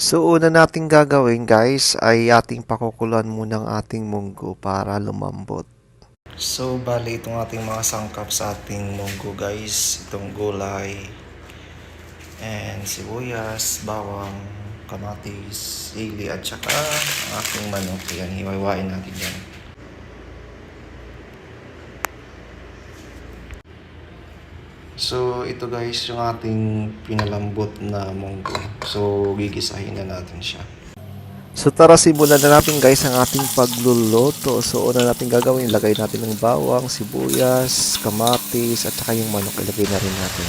So, una nating gagawin guys ay ating pakukuluan muna ang ating munggo para lumambot. So, bali itong ating mga sangkap sa ating munggo guys. Itong gulay, and sibuyas, bawang, kamatis, sili, at saka ang ating manok. Yan, hiwain natin yan. So, ito guys yung ating pinalambot na munggo. So, gigisahin na natin siya. So tara, simulan na natin guys ang ating pagluluto. So una natin gagawin, ilagay natin ng bawang, sibuyas, kamatis, at saka yung manok ilagay na rin natin.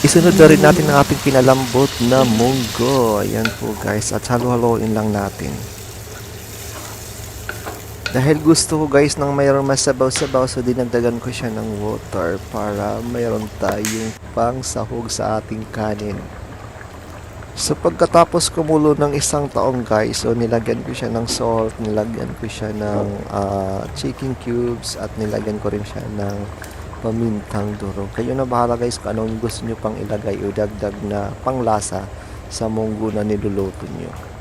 Isunod na rin natin ang ating pinalambot na munggo. Ayan po guys, at halo-haloin lang natin. Dahil gusto ko guys ng mayroong masabaw-sabaw, so dinagdagan ko siya ng water para mayroon tayong pang sahog sa ating kanin. So pagkatapos kumulo ng isang taong guys, so nilagyan ko siya ng salt, nilagyan ko siya ng chicken cubes, at nilagyan ko rin siya ng pamintang durog. Kayo na bahala guys kung anong gusto nyo pang ilagay o dagdag na panglasa sa munggo na niluluto nyo.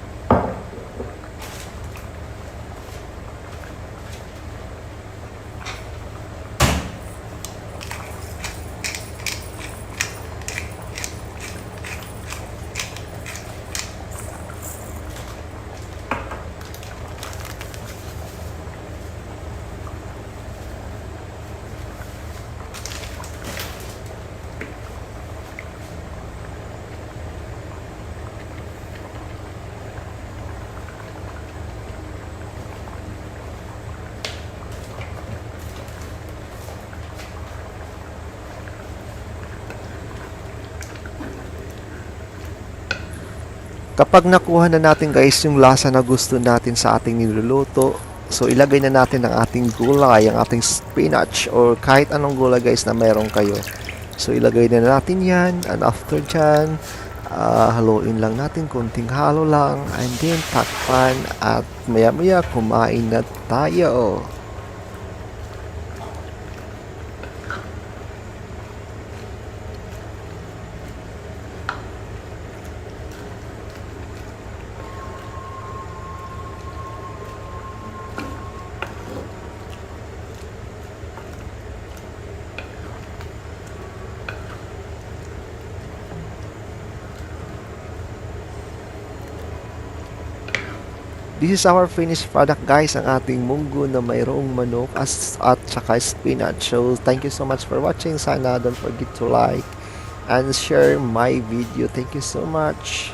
Kapag nakuha na natin guys yung lasa na gusto natin sa ating niluluto, so ilagay na natin ang ating gulay, ang ating spinach, or kahit anong gulay guys na meron kayo. So ilagay na natin yan, and after dyan, haluin lang natin, konting halo lang, and then takpan, at maya maya kumain na tayo. This is our finished product guys, ang ating munggo na mayroong manok at saka spinach. So thank you so much for watching. Sana don't forget to like and share my video. Thank you so much.